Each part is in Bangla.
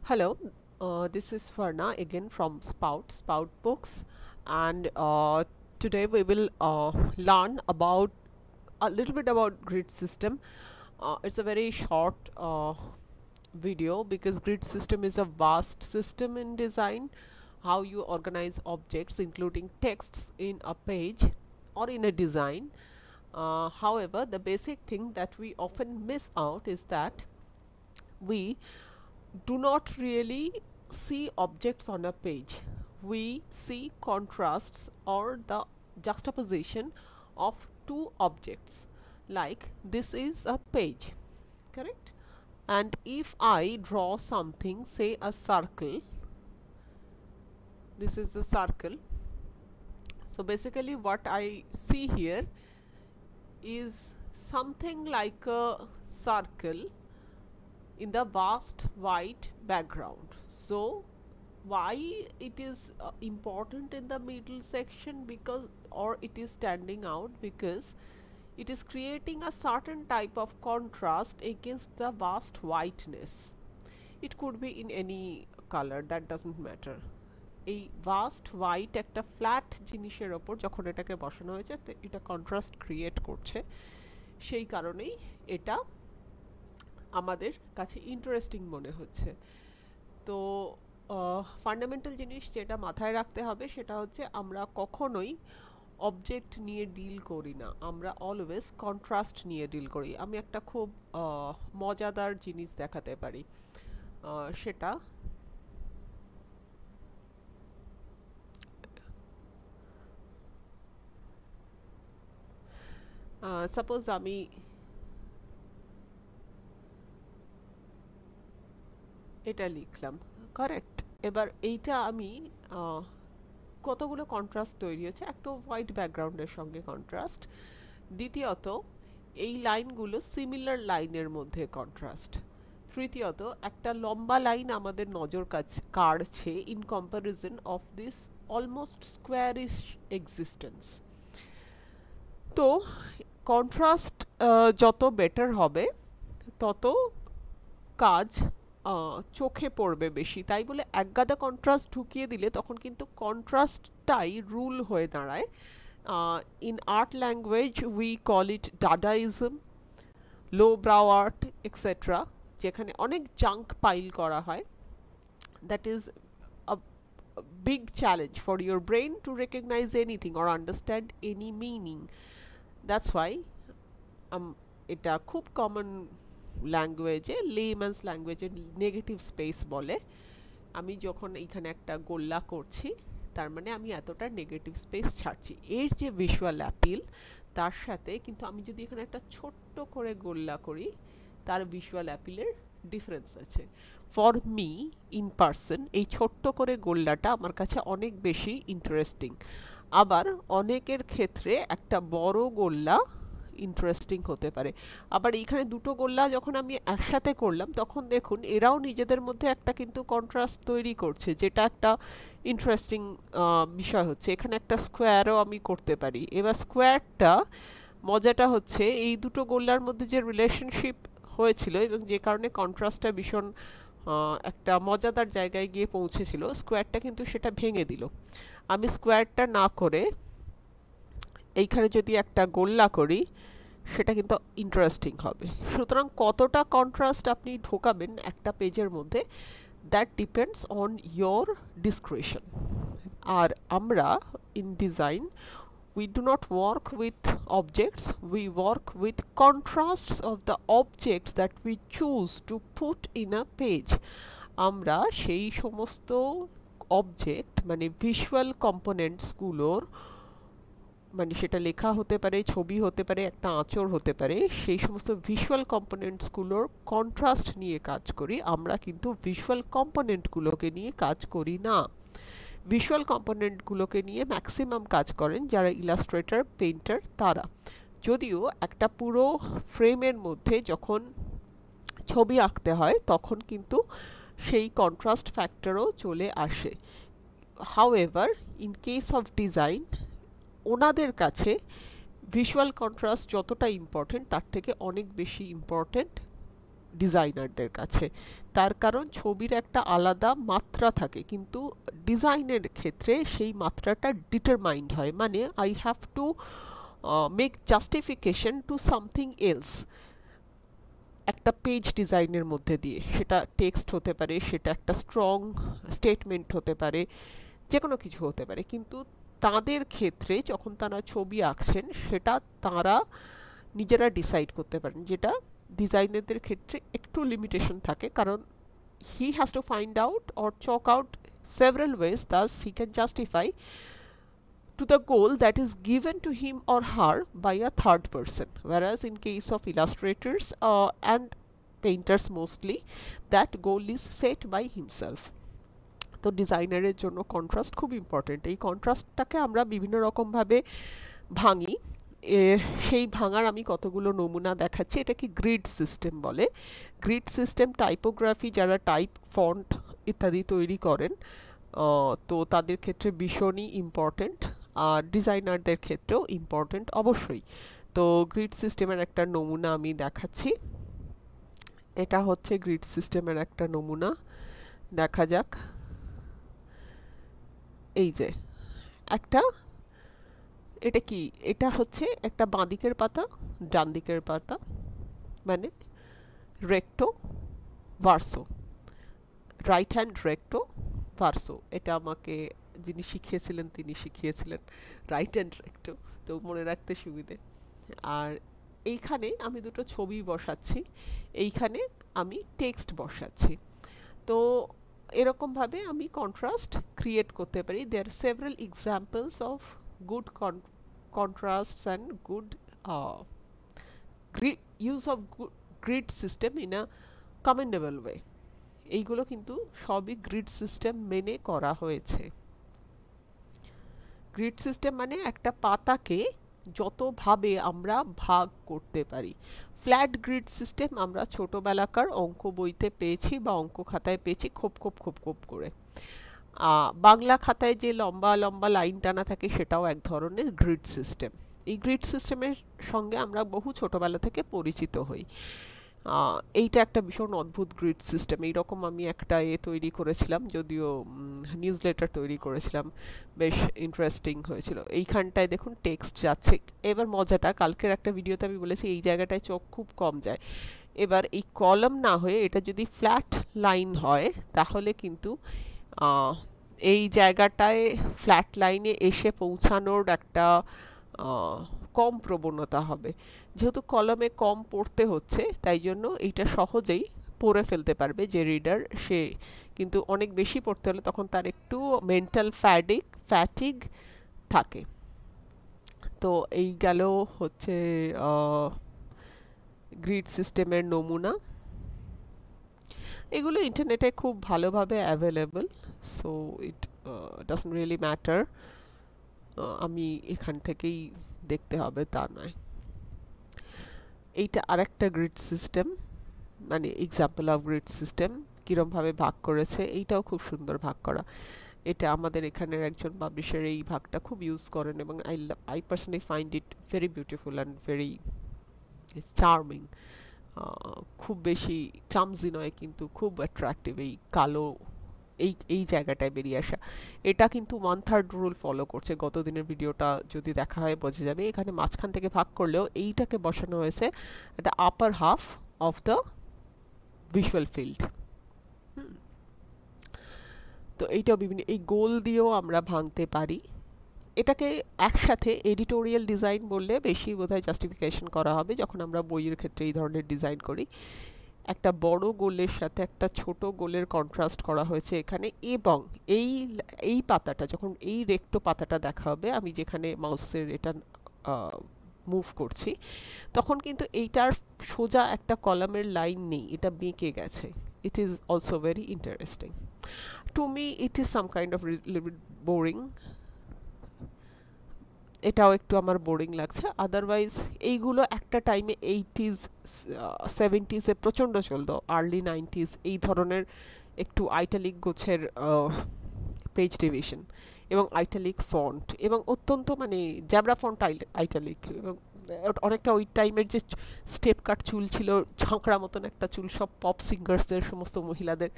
Hello, this is Farna again from Spout Books, and today we will learn about a little bit about grid system. It's a very short video because grid system is a vast system in design. How you organize objects, including texts, in a page or in a design. However, the basic thing that we often miss out is that we do not really see objects on a page. We see contrasts or the juxtaposition of two objects. Like this is a page, correct? And if I draw something, say a circle, this is the circle. So basically what I see here is something like a circle in the vast white background. So why it is important in the middle section, because or it is standing out because it is creating a certain type of contrast against the vast whiteness. It could be in any color, that doesn't matter. এই ভাস্ট হোয়াইট একটা ফ্ল্যাট জিনিসের ওপর যখন এটাকে বসানো হয়েছে এটা কন্ট্রাস্ট ক্রিয়েট করছে, সেই কারণেই এটা আমাদের কাছে ইন্টারেস্টিং মনে হচ্ছে। তো ফান্ডামেন্টাল জিনিস যেটা মাথায় রাখতে হবে সেটা হচ্ছে আমরা কখনোই অবজেক্ট নিয়ে ডিল করি না, আমরা অলওয়েজ কন্ট্রাস্ট নিয়ে ডিল করি। আমি একটা খুব মজাদার জিনিস দেখাতে পারি, সেটা সাপোজ আমি এটা লিখলাম, কারেক্ট। এবার এইটা আমি কতগুলো কন্ট্রাস্ট তৈরি হয়েছে, এক তো হোয়াইট ব্যাকগ্রাউন্ডের সঙ্গে কন্ট্রাস্ট, দ্বিতীয়ত এই লাইনগুলো সিমিলার লাইনের মধ্যে কন্ট্রাস্ট, তৃতীয়ত একটা লম্বা লাইন আমাদের নজর কাড়ছে in comparison of this almost squarish existence. তো কন্ট্রাস্ট যত বেটার হবে তত কাজ চোখে পড়বে বেশি, তাই বলে একগাদা কন্ট্রাস্ট ঢুকিয়ে দিলে তখন কিন্তু কন্ট্রাস্টটাই রুল হয়ে দাঁড়ায়। In art language we call it dadaism, low brow art etcetera, যেখানে অনেক জাঙ্ক পাইল করা হয়। That is a big challenge for your brain to recognize anything or understand any meaning. That's why এটা খুব কমন ল্যাঙ্গুয়েজে, লেম্যানস ল্যাঙ্গুয়েজে নেগেটিভ স্পেস বলে। আমি যখন এইখানে একটা গোল্লা করছি তার মানে আমি এতটা নেগেটিভ স্পেস ছাড়ছি, এর যে ভিজুয়াল অ্যাপিল তার সাথে কিন্তু আমি যদি এখানে একটা ছোট্ট করে গোল্লা করি তার ভিজুয়াল অ্যাপিলের ডিফারেন্স আছে। ফর মি ইন পার্সন এই ছোট্ট করে গোল্লাটা আমার কাছে অনেক বেশি ইন্টারেস্টিং, আবার অনেকের ক্ষেত্রে একটা বড় গোল্লা ইন্টারেস্টিং হতে পারে। আবার এইখানে দুটো গোল্লা যখন আমি একসাথে করলাম তখন দেখুন এরাও নিজেদের মধ্যে একটা কিন্তু কন্ট্রাস্ট তৈরি করছে, যেটা একটা ইন্টারেস্টিং বিষয় হচ্ছে। এখানে একটা স্কোয়ারও আমি করতে পারি। এবার স্কোয়ারটা মজাটা হচ্ছে এই দুটো গোল্লার মধ্যে যে রিলেশনশিপ হয়েছিল এবং যে কারণে কন্ট্রাস্টটা ভীষণ একটা মজাদার জায়গায় গিয়ে পৌঁছেছিল, স্কোয়ারটা কিন্তু সেটা ভেঙে দিল। আমি স্কোয়ারটা না করে এইখানে যদি একটা গোল্লা করি সেটা কিন্তু ইন্টারেস্টিং হবে। সুতরাং কতটা কন্ট্রাস্ট আপনি ঢোকাবেন একটা পেজের মধ্যে, that depends on your description. আর আমরা in design we do not work with objects, we work with contrasts of the objects that we choose to put in a page. আমরা সেই সমস্ত অবজেক্ট মানে ভিজুয়াল কম্পোনেন্টসগুলোর, মানে সেটা লেখা হতে পারে, ছবি হতে পারে, একটা আঁচড় হতে পারে, সেই সমস্ত ভিজুয়াল কম্পোনেন্টসগুলোর কন্ট্রাস্ট নিয়ে কাজ করি। আমরা কিন্তু ভিজুয়াল কম্পোনেন্টগুলোকে নিয়ে কাজ করি না। ভিজুয়াল কম্পোনেন্টগুলোকে নিয়ে ম্যাক্সিমাম কাজ করেন যারা ইলাস্ট্রেটর, পেইন্টার, তারা। যদিও একটা পুরো ফ্রেমের মধ্যে যখন ছবি আঁকতে হয় তখন কিন্তু সেই কন্ট্রাস্ট ফ্যাক্টরও চলে আসে। However in case of design ওনাদের কাছে ভিজুয়াল কন্ট্রাস্ট যতটা ইম্পর্টেন্ট তার থেকে অনেক বেশি ইম্পর্টেন্ট ডিজাইনারদের কাছে। তার কারণ ছবির একটা আলাদা মাত্রা থাকে, কিন্তু ডিজাইনের ক্ষেত্রে সেই মাত্রাটা ডিটারমাইন্ড হয়, মানে I have to make justification to something else একটা পেজ ডিজাইনের মধ্যে দিয়ে। সেটা টেক্সট হতে পারে, সেটা একটা স্ট্রং স্টেটমেন্ট হতে পারে, যে কোনো কিছু হতে পারে, কিন্তু তাদের ক্ষেত্রে যখন তারা ছবি আঁকছেন সেটা তারা নিজেরা ডিসাইড করতে পারেন, যেটা ডিজাইনারদের ক্ষেত্রে একটু লিমিটেশন থাকে, কারণ he has to find out or chalk out several ways thus he can justify to the goal that is given to him or her by a third person, whereas in case of illustrators and painters mostly, that goal is set by himself. তো ডিজাইনারের জন্য কন্ট্রাস্ট খুব ইম্পর্টেন্ট। এই কন্ট্রাস্টটাকে আমরা বিভিন্ন রকমভাবে ভাঙি, সেই ভাঙার আমি কতগুলো নমুনা দেখাচ্ছি। এটাকে গ্রিড সিস্টেম বলে। গ্রিড সিস্টেম টাইপোগ্রাফি যারা টাইপ ফন্ট ইত্যাদি তৈরি করেন তো তাদের ক্ষেত্রে ভীষণই ইম্পর্টেন্ট, আর ডিজাইনারদের ক্ষেত্রেও ইম্পর্টেন্ট অবশ্যই। তো গ্রিড সিস্টেমের একটা নমুনা আমি দেখাচ্ছি। এটা হচ্ছে গ্রিড সিস্টেমের একটা নমুনা, দেখা যাক। এই যে একটা, এটা কি, এটা হচ্ছে একটা বাঁ দিকের পাতা, ডান দিকের পাতা, মানে রেক্টো ভার্সো, রাইট হ্যান্ড রেক্টো ভার্সো। এটা আমাকে যিনি শিখিয়েছিলেন তিনি শিখিয়েছিলেন রাইট হ্যান্ড রেক্টো, তো মনে রাখতে সুবিধে। আর এইখানে আমি দুটো ছবি বসাচ্ছি, এইখানে আমি টেক্সট বসাচ্ছি। তো এরকমভাবে আমি কন্ট্রাস্ট ক্রিয়েট করতে পারি। There are several examples of good contrasts and good use of grid system in a commendable way. এইগুলো কিন্তু সবই গ্রিড সিস্টেম মেনে করা হয়েছে। গ্রিড সিস্টেম মানে একটা পাতাকে যতভাবে আমরা ভাগ করতে পারি। ফ্ল্যাট গ্রিড সিস্টেম আমরা ছোটবেলাকার অঙ্ক বইতে পেয়েছি বা অঙ্ক খাতায় পেয়েছি খোপ খোপ খোপ খোপ করে। বাংলা খাতায় যে লম্বা লম্বা লাইন টানা থাকে সেটাও এক ধরনের গ্রিড সিস্টেম। এই গ্রিড সিস্টেমের সঙ্গে আমরা বহু ছোটবেলা থেকে পরিচিত হই। এইটা একটা ভীষণ অদ্ভুত গ্রিড সিস্টেম। এইরকম আমি একটা তৈরি করেছিলাম, যদিও নিউজ লেটার তৈরি করেছিলাম, বেশ ইন্টারেস্টিং হয়েছিল। এইখানটায় দেখুন টেক্সট যাচ্ছে। এবার মজাটা, কালকের একটা ভিডিওতে আমি বলেছি এই জায়গাটায় চোখ খুব কম যায়। এবার এই কলাম না হয়ে এটা যদি ফ্ল্যাট লাইন হয় তাহলে কিন্তু এই জায়গাটায় ফ্ল্যাট লাইনে এসে পৌঁছানোর একটা কম প্রবণতা হবে। যেহেতু কলমে কম পড়তে হচ্ছে তাই জন্য এইটা সহজেই পড়ে ফেলতে পারবে যে রিডার, সে কিন্তু অনেক বেশি পড়তে হলে তখন তার একটু মেন্টাল ফ্যাটিগ থাকে। তো এই গেল হচ্ছে গ্রিড সিস্টেমের নমুনা। এগুলো ইন্টারনেটে খুব ভালোভাবে available, so it doesn't really matter আমি এখান থেকেই দেখতে হবে তা নয়। এইটা আরেকটা গ্রিড সিস্টেম, মানে এক্সাম্পল অফ গ্রিড সিস্টেম কীরমভাবে ভাগ করেছে। এইটাও খুব সুন্দর ভাগ করা। এটা আমাদের এখানের একজন পাবলিশার এই ভাগটা খুব ইউজ করেন এবং I personally find it very beautiful and very charming. খুব বেশি ক্লামজি নয় কিন্তু খুব অ্যাট্রাকটিভ। এই কালো এই জায়গাটায় বেরিয়ে আসা, এটা কিন্তু 1/3 রুল ফলো করছে। গত দিনের ভিডিওটা যদি দেখা হয় বোঝা যাবে। এখানে মাঝখান থেকে ভাগ করলেও এইটাকে বসানো হয়েছে the upper half of the visual field. তো এইটাও বিভিন্ন, এই গোল দিয়েও আমরা ভাঙতে পারি। এটাকে একসাথে এডিটোরিয়াল ডিজাইন বললে বেশি বোধহয় জাস্টিফিকেশন করা হবে যখন আমরা বইয়ের ক্ষেত্রে এই ধরনের ডিজাইন করি। একটা বড় গোলের সাথে একটা ছোট গোলের কন্ট্রাস্ট করা হয়েছে এখানে, এবং এই পাতাটা যখন এই রেক্টো পাতাটা দেখা হবে, আমি যেখানে মাউসের এটা মুভ করছি তখন কিন্তু এইটার সোজা একটা কলামের লাইন নেই, এটা বেঁকে গেছে। It is also very interesting to me. It is some kind of boring, এটাও একটু আমার বোরিং লাগছে। আদারওয়াইজ এইগুলো একটা টাইমে 80s 70s-এ প্রচণ্ড চলতো, আর্লি 90s এই ধরনের একটু আইটালিক গোছের পেজ ডিভিশন, এবং আইটালিক ফন্ট এবং অত্যন্ত মানে জ্যাবরা ফন্ট আইটালিক এবং অনেকটা ওই টাইমের যে স্টেপ কাট চুল ছিল, ঝাঁকড়া মতন একটা চুল, সব পপ সিঙ্গার্সদের সমস্ত মহিলাদের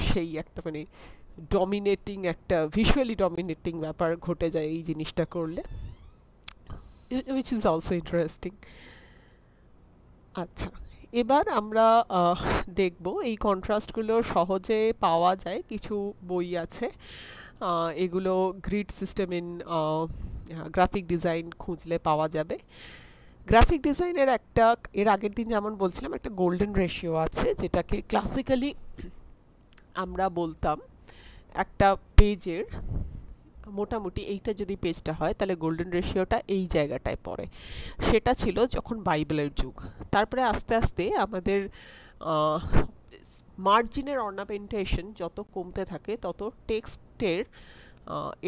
সেই একটা মানে ডমিনেটিং একটা ভিজুয়ালি ডমিনেটিং ব্যাপার ঘটে যায় এই জিনিসটা করলে, উইচ ইজ অলসো ইন্টারেস্টিং। আচ্ছা, এবার আমরা দেখব এই কন্ট্রাস্টগুলো সহজে পাওয়া যায়, কিছু বই আছে এগুলো grid system in graphic design খুঁজলে পাওয়া যাবে। গ্রাফিক ডিজাইনের একটা, এর আগের দিন যেমন বলছিলাম, একটা গোল্ডেন রেশিও আছে যেটাকে ক্লাসিক্যালি আমরা বলতাম একটা পেজের মোটামুটি এইটা যদি পেজটা হয় তাহলে গোল্ডেন রেশিওটা এই জায়গাটায় পড়ে। সেটা ছিল যখন বাইবেলের যুগ। তারপরে আস্তে আস্তে আমাদের মার্জিনের অর্নামেন্টেশন যত কমতে থাকে তত টেক্সটের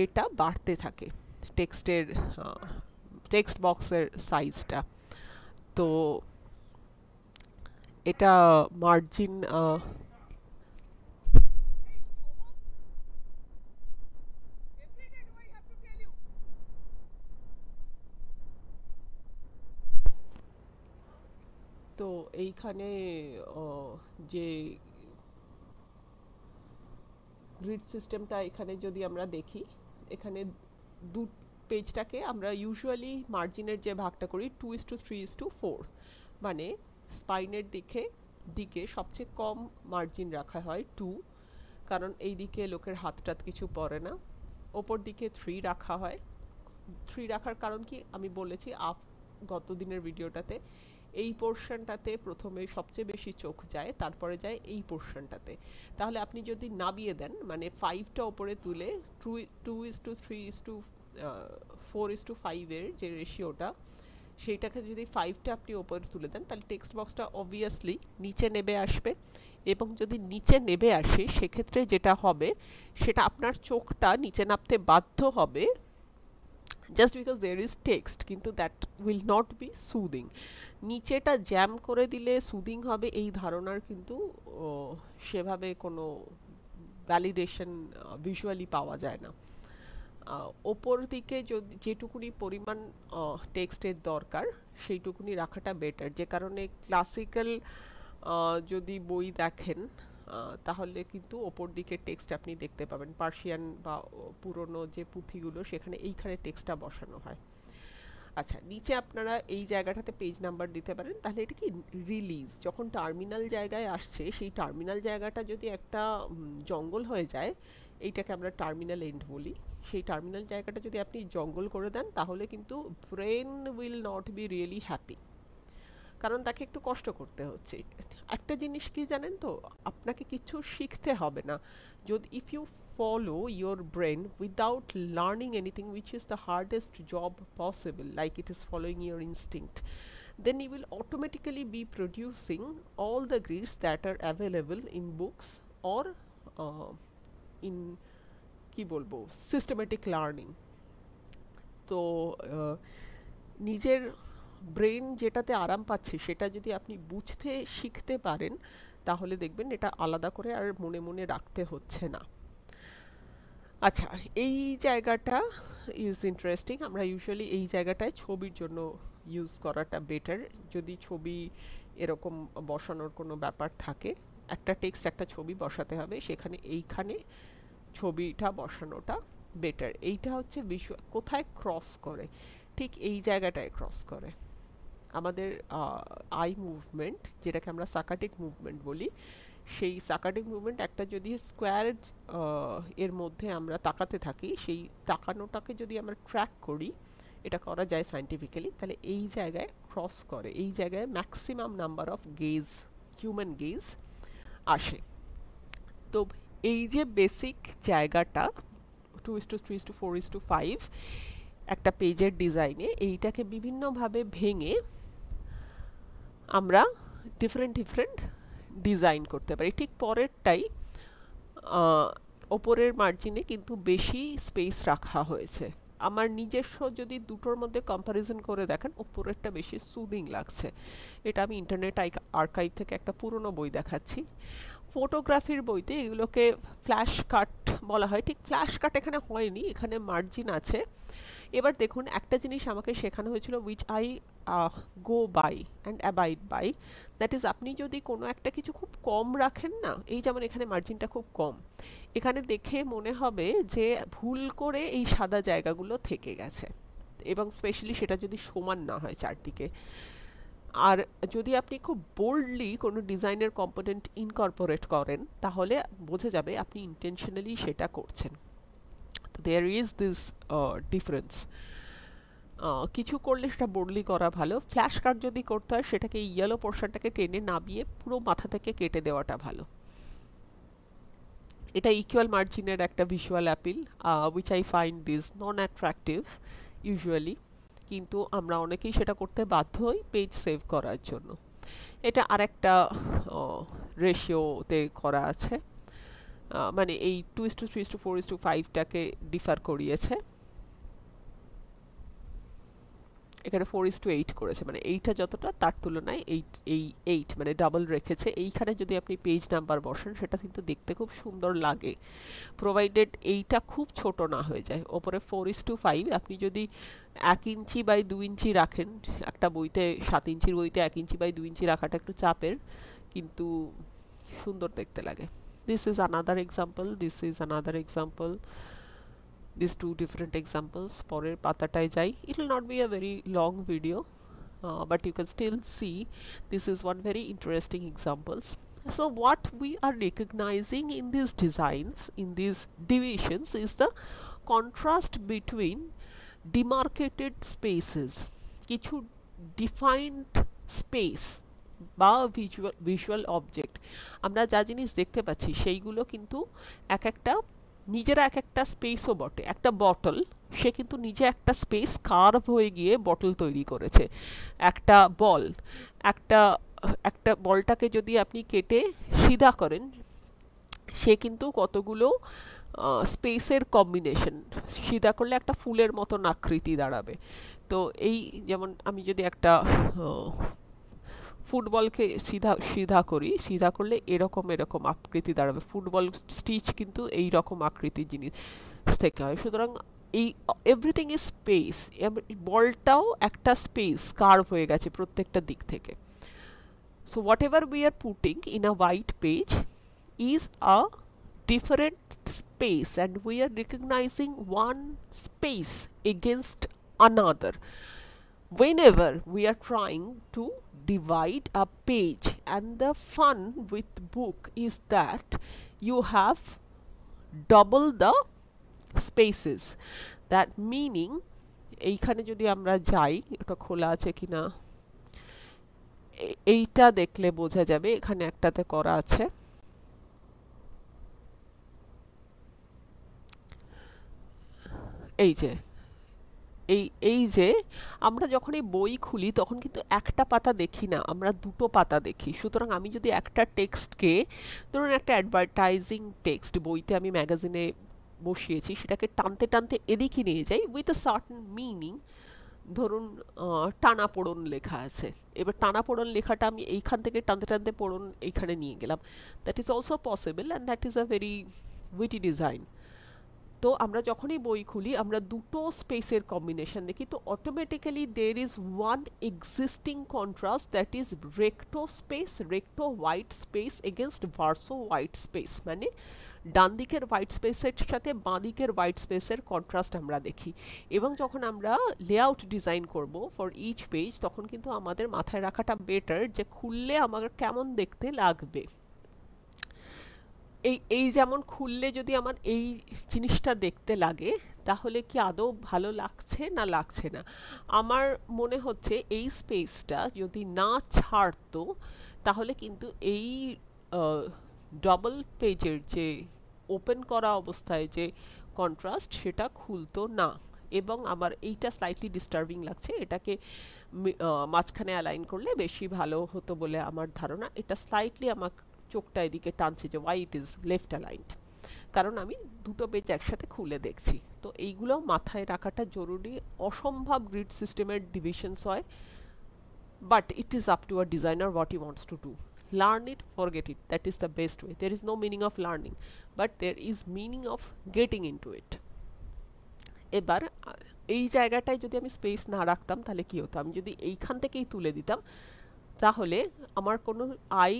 এটা বাড়তে থাকে, টেক্সট বক্সের সাইজটা। তো এটা মার্জিন তো এইখানে যে গ্রিড সিস্টেমটা এখানে যদি আমরা দেখি, এখানে দু পেজটাকে আমরা ইউজুয়ালি মার্জিনের যে ভাগটা করি 2:3:4, মানে স্পাইনের দিকে সবচেয়ে কম মার্জিন রাখা হয় 2, কারণ এই দিকে লোকের হাতটাত কিছু পড়ে না। ওপর দিকে 3 রাখা হয়। 3 রাখার কারণ কি আমি বলেছি গত দিনের ভিডিওটাতে, এই পোর্শনটাতে প্রথমে সবচেয়ে বেশি চোখ যায়, তারপরে যায় এই পোর্শনটাতে। তাহলে আপনি যদি নামিয়ে দেন, মানে 5টা ওপরে তুলে 2:4:5 এর যে রেশিওটা, সেইটাকে যদি 5টা আপনি ওপরে তুলে দেন তাহলে টেক্সট বক্সটা অবভিয়াসলি নিচে নেমে আসবে। এবং যদি নিচে নেমে আসে সেক্ষেত্রে যেটা হবে সেটা আপনার চোখটা নিচে নামতে বাধ্য হবে, just because there is text, কিন্তু that will not be soothing. নিচেটা জ্যাম করে দিলে সুদিং হবে এই ধারণার কিন্তু সেভাবে কোনো ভ্যালিডেশন ভিজুয়ালি পাওয়া যায় না। ওপর দিকে যদি যেটুকুনি পরিমাণ টেক্সটের দরকার সেইটুকুনি রাখাটা বেটার, যে কারণে ক্লাসিক্যাল যদি বই দেখেন তাহলে কিন্তু ওপর দিকে টেক্সট আপনি দেখতে পাবেন। পার্সিয়ান বা পুরনো যে পুঁথিগুলো সেখানে এইখানে টেক্সটটা বসানো হয়। আচ্ছা, নিচে আপনারা এই জায়গাটাতে পেজ নাম্বার দিতে পারেন, তাহলে এটা কি রিলিজ, যখন টার্মিনাল জায়গায় আসছে সেই টার্মিনাল জায়গাটা যদি একটা জঙ্গল হয়ে যায়, এইটাকে আমরা টার্মিনাল এন্ড বলি, সেই টার্মিনাল জায়গাটা যদি আপনি জঙ্গল করে দেন তাহলে কিন্তু brain will not be really happy, কারণ তাকে একটু কষ্ট করতে হচ্ছে। একটা জিনিস কি জানেন তো, আপনাকে কিছু শিখতে হবে না, যদি if you follow your brain without learning anything, which is the hardest job possible, like it is following your instinct, then you will automatically be producing all the grids that are available in books or in কি বলবো systematic learning। তো নিজের ব্রেন যেটাতে আরাম পাচ্ছে সেটা যদি আপনি বুঝতে শিখতে পারেন তাহলে দেখবেন এটা আলাদা করে আর মনে মনে রাখতে হচ্ছে না। আচ্ছা, এই জায়গাটা ইজ ইন্টারেস্টিং। আমরা ইউজুয়ালি এই জায়গাটায় ছবির জন্য ইউজ করাটা বেটার। যদি ছবি এরকম বসানোর কোনো ব্যাপার থাকে, একটা টেক্সট একটা ছবি বসাতে হবে, সেখানে এইখানে ছবিটা বসানোটা বেটার। এইটা হচ্ছে কোথায় ক্রস করে, ঠিক এই জায়গাটায় ক্রস করে। আমাদের আই মুভমেন্ট, যেটাকে আমরা সাকাটিক মুভমেন্ট বলি, সেই সাকাটিক মুভমেন্ট একটা যদি স্কোয়ার এর মধ্যে আমরা তাকাতে থাকি, সেই তাকানোটাকে যদি আমরা ট্র্যাক করি, এটা করা যায় সায়েন্টিফিক্যালি, তাহলে এই জায়গায় ক্রস করে, এই জায়গায় maximum number of gauge, human gauge আসে। তো এই যে বেসিক জায়গাটা 2:3:4:5 একটা পেজের ডিজাইনে, এইটাকে বিভিন্নভাবে ভেঙে আমরা ডিফারেন্ট ডিজাইন করতে পারি। ঠিক পরেরটাই ওপরের মার্জিনে কিন্তু বেশি স্পেস রাখা হয়েছে। আমার নিজস্ব যদি দুটোর মধ্যে কম্প্যারিজন করে দেখেন, ওপরেরটা বেশি সুদিং লাগছে। এটা আমি ইন্টারনেট আর্কাইভ থেকে একটা পুরনো বই দেখাচ্ছি। ফটোগ্রাফির বইতে এগুলোকে ফ্ল্যাশ কাট বলা হয়, ঠিক ফ্ল্যাশ কাট এখানে হয়নি, এখানে মার্জিন আছে। এবার দেখুন একটা জিনিস আমাকে শেখানো হয়েছিল, which I go by and abide by, that is আপনি যদি কোনো একটা কিছু খুব কম রাখেন না, এই যেমন এখানে মার্জিনটা খুব কম, এখানে দেখে মনে হবে যে ভুল করে এই সাদা জায়গাগুলো থেকে গেছে, এবং স্পেশালি সেটা যদি সমান না হয় চারদিকে। আর যদি আপনি খুব বোল্ডলি কোনো ডিজাইনের কম্পোনেন্ট ইনকর্পোরেট করেন তাহলে বোঝা যাবে আপনি ইন্টেনশনালি সেটা করছেন। তো দেয়ার ইজ দিস ডিফারেন্স। কিছু করলে সেটা বোল্ডলি করা ভালো, ফ্ল্যাশ কাট যদি করতে হয় সেটাকে ইয়েলো পোর্শনটাকে টেনে নামিয়ে পুরো মাথা থেকে কেটে দেওয়াটা ভালো। এটা ইকুয়াল মার্জিনের একটা visual appeal, which I find is non attractive usually, কিন্তু আমরা অনেকেই সেটা করতে বাধ্য হই পেজ সেভ করার জন্য। এটা আরেকটা রেশিওতে করা আছে, মানে এই 2:3:4:5টাকে ডিফার করিয়েছে, এখানে 4:8 করেছে, মানে এইটা যতটা তার তুলনায় এই 8 মানে ডাবল রেখেছে। এইখানে যদি আপনি পেজ নাম্বার বসান সেটা কিন্তু দেখতে খুব সুন্দর লাগে, প্রোভাইডেড এইটা খুব ছোট না হয়ে যায়। ওপরে 4:5 আপনি যদি 1 ইঞ্চি বাই 2 ইঞ্চি রাখেন, একটা বইতে 7 ইঞ্চির বইতে 1 ইঞ্চি বাই 2 ইঞ্চি রাখাটা একটু চাপের, কিন্তু সুন্দর দেখতে লাগে। This is another example, this is another example, these two different examples. পরের পাতাটায় যাই, it will not be a very long video, but you can still see this is one very interesting examples. So what we are recognizing in these designs, in these divisions, is the contrast between demarcated spaces, কিছু defined space বা visual object, আমরা যা জিনিস দেখতে পাচ্ছি সেইগুলো কিন্তু এক একটা নিজেরা এক একটা স্পেসও বটে। একটা বটল, সে কিন্তু নিজে একটা স্পেস কার্ভ হয়ে গিয়ে বটল তৈরি করেছে। একটা বল, একটা একটা বলটাকে যদি আপনি কেটে সিধা করেন, সে কিন্তু কতগুলো স্পেসের কম্বিনেশন, সিধা করলে একটা ফুলের মতন আকৃতি দাঁড়াবে। তো এই যেমন আমি যদি একটা ফুটবলকে সিধা করি, সিধা করলে এরকম এরকম আকৃতি দাঁড়াবে, ফুটবল স্টিচ কিন্তু এই রকম আকৃতির জিনিস থেকে হয়। সুতরাং এই এভরিথিং ইজ স্পেস, বলটাও একটা স্পেস কার্ভ হয়ে গেছে প্রত্যেকটা দিক থেকে। So what ever we are putting in a white page is a different space, and we are recognizing one space against another whenever we are trying to divide a page. And the fun with book is that you have double the spaces, that meaning এইখানে যদি আমরা যাই, এটা খোলা আছে কিনা এইটা দেখলে বোঝা যাবে, এখানে একটাতে করা আছে। এই যে আমরা যখন এই বই খুলি তখন কিন্তু একটা পাতা দেখি না, আমরা দুটো পাতা দেখি। সুতরাং আমি যদি একটা টেক্সটকে, ধরুন একটা অ্যাডভার্টাইজিং টেক্সট বইতে আমি ম্যাগাজিনে বসিয়েছি, সেটাকে টানতে টানতে এদিকে নিয়ে যাই উইথ আ সার্টেন মিনিং, ধরুন টানাপোড়ন লেখা আছে, এবার টানাপোড়ন লেখাটা আমি এইখান থেকে টানতে টানতে পোড়ন এইখানে নিয়ে গেলাম, that is also possible, and that is a very witty design. তো আমরা যখনই বই খুলি আমরা দুটো স্পেসের কম্বিনেশন দেখি, তো automatically there is one existing contrast, that is recto space, recto white space against verso white space, মানে ডান দিকের হোয়াইট স্পেসের সাথে বাঁ দিকের হোয়াইট স্পেসের কন্ট্রাস্ট আমরা দেখি। এবং যখন আমরা লেআউট ডিজাইন করব ফর ইচ পেজ, তখন কিন্তু আমাদের মাথায় রাখাটা বেটার যে খুললে আমার কেমন দেখতে লাগবে। এই যেমন খুললে যদি আমার এই জিনিসটা দেখতে লাগে, তাহলে কি আদৌ ভালো লাগছে না লাগছে না। আমার মনে হচ্ছে এই স্পেসটা যদি না ছাড়তো তাহলে কিন্তু এই ডবল পেজের যে ওপেন করা অবস্থায় যে কন্ট্রাস্ট সেটা খুলতো না, এবং আমার এইটা স্লাইটলি ডিস্টার্বিং লাগছে, এটাকে মাঝখানে অ্যালাইন করলে বেশি ভালো হতো বলে আমার ধারণা। এটা স্লাইটলি আমার চোখটা এদিকে টানছে যে why it is left aligned, কারণ আমি দুটো পেজ একসাথে খুলে দেখছি। তো এইগুলো মাথায় রাখাটা জরুরি। অসম্ভব গ্রিড সিস্টেমের ডিভিশনস হয়, but it is up to a designer what he wants to do. Learn it, forget it. That is the best way. There is no meaning of learning, but there is meaning of getting into it. এবার এই জায়গাটায় যদি আমি স্পেস না রাখতাম তাহলে কি হতো, আমি যদি এইখান থেকেই তুলে দিতাম তাহলে আমার কোনো আই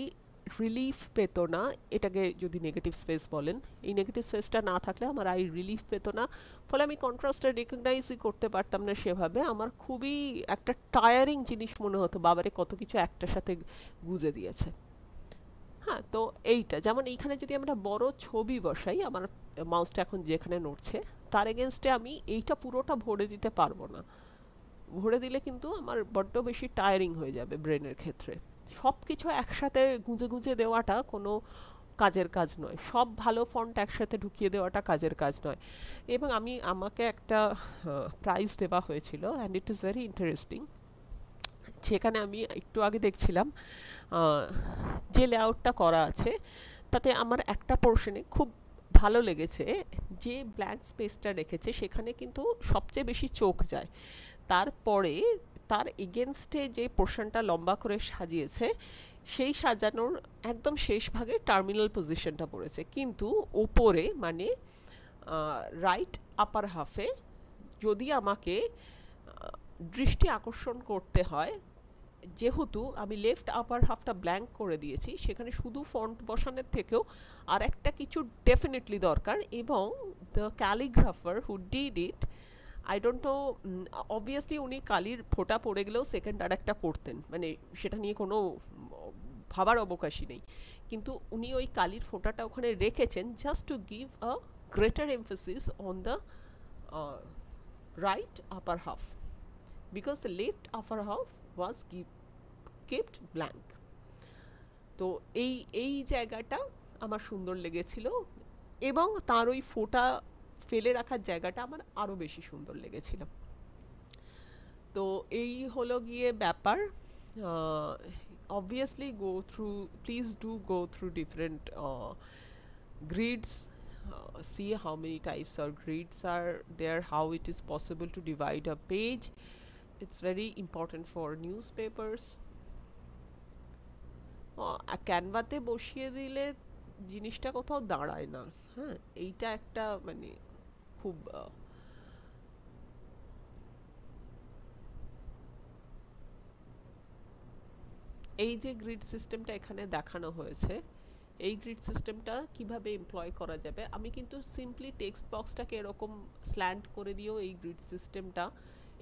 রিলিফ পেতো না। এটাকে যদি নেগেটিভ স্পেস বলেন, এই নেগেটিভ স্পেসটা না থাকলে আমার আই রিলিফ পেতো না, ফলে আমি কন্ট্রাস্টটা রেকগনাইজই করতে পারতাম না সেভাবে। আমার খুবই একটা টায়ারিং জিনিস মনে হতো, বাবারে কত কিছু একটার সাথে গুজে দিয়েছে। হ্যাঁ, তো এইটা যেমন এইখানে যদি আমরা বড় ছবি বসাই, আমার মাউসটা এখন যেখানে নড়ছে তার এগেনস্টে আমি এইটা পুরোটা ভরে দিতে পারবো না। ভরে দিলে কিন্তু আমার বড্ড বেশি টায়ারিং হয়ে যাবে ব্রেনের ক্ষেত্রে। সব কিছু একসাথে গুঁজে গুঁজে দেওয়াটা কোনো কাজের কাজ নয়, সব ভালো ফন্ট একসাথে ঢুকিয়ে দেওয়াটা কাজের কাজ নয়। এবং আমাকে একটা প্রাইজ দেওয়া হয়েছিল, and it is very interesting. সেখানে আমি একটু আগে দেখছিলাম যে লেআউটটা করা আছে তাতে আমার একটা পোর্শনে খুব ভালো লেগেছে, যে ব্ল্যাঙ্ক স্পেসটা রেখেছে সেখানে কিন্তু সবচেয়ে বেশি চোখ যায়। তারপরে তার এগেনস্টে যে পোর্শনটা লম্বা করে সাজিয়েছে সেই সাজানোর একদম শেষ ভাগে টার্মিনাল পজিশনটা পড়েছে, কিন্তু ওপরে মানে রাইট আপার হাফে যদি আমাকে দৃষ্টি আকর্ষণ করতে হয়, যেহেতু আমি লেফট আপার হাফটা ব্ল্যাঙ্ক করে দিয়েছি, সেখানে শুধু ফন্ট বসানোর থেকেও আর একটা কিছু ডেফিনেটলি দরকার। এবং the calligrapher who did it, I don't know, obviously উনি কালির ফোঁটা পড়ে গেলেও সেকেন্ড আর একটা করতেন, মানে সেটা নিয়ে কোনো ভাবার অবকাশই নেই, কিন্তু উনি ওই কালির ফোঁটাটা ওখানে রেখেছেন just to give a greater emphasis on the right upper half, because the left upper half was kept blank. তো এই জায়গাটা আমার সুন্দর লেগেছিল, এবং তার ওই ফোঁটা ফেলে রাখার জায়গাটা আমার আরও বেশি সুন্দর লেগেছিল। তো এই হলো গিয়ে ব্যাপার। obviously please do go through different grids, see how many types of grids are there, how it is possible to divide a page. It's very important for newspapers. ক্যানভাতে বসিয়ে দিলে জিনিসটা কোথাও দাঁড়ায় না। হ্যাঁ, এইটা একটা মানে খুব এই যে গ্রিড সিস্টেমটা এখানে দেখানো হয়েছে, এই গ্রিড সিস্টেমটা কিভাবে এমপ্লয় করা যাবে, আমি কিন্তু সিম্পলি টেক্সট বক্সটাকে এরকম স্ল্যান্ট করে দিয়েও এই গ্রিড সিস্টেমটা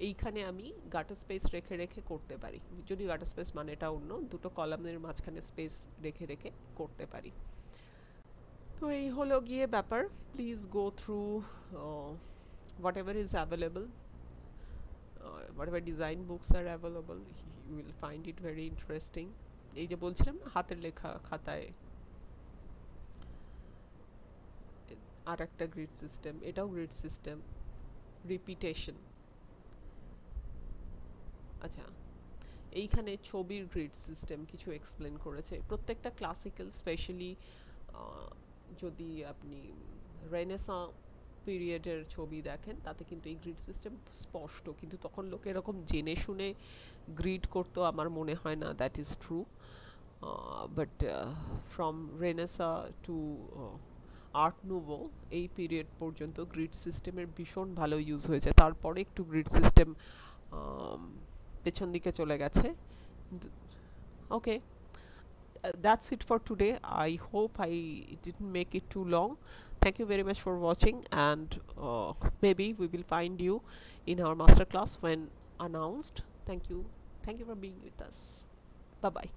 এইখানে আমি গাটার স্পেস রেখে রেখে করতে পারি। যদি গাটার স্পেস মানে এটা অন্য, দুটো কলামের মাঝখানে স্পেস রেখে রেখে করতে পারি। তো এই হলো গিয়ে ব্যাপার। Please go through whatever is available, whatever design books are available, you will find it very interesting. এই যে বলছিলাম না হাতের লেখা খাতায় আর একটা গ্রিড সিস্টেম, এটাও গ্রিড সিস্টেম, রিপিটেশন। আচ্ছা, এইখানে ছবির গ্রিড সিস্টেম কিছু এক্সপ্লেন করেছে। প্রত্যেকটা ক্লাসিক্যাল, স্পেশালি যদি আপনি রেনেসাঁ পিরিয়ডের ছবি দেখেন তাতে কিন্তু এই গ্রিড সিস্টেম স্পষ্ট, কিন্তু তখন লোকে এরকম জেনে শুনে গ্রিড করতো আমার মনে হয় না that is true. But from renaissance to art nouveau এই পিরিয়ড পর্যন্ত গ্রিড সিস্টেমের ভীষণ ভালো ইউজ হয়েছে। তারপরে একটু গ্রিড সিস্টেম পেছন দিকে চলে গেছে। ওকে, that's it for today. I hope I didn't make it too long. Thank you very much for watching, and maybe we will find you in our masterclass when announced. Thank you for being with us. Bye bye.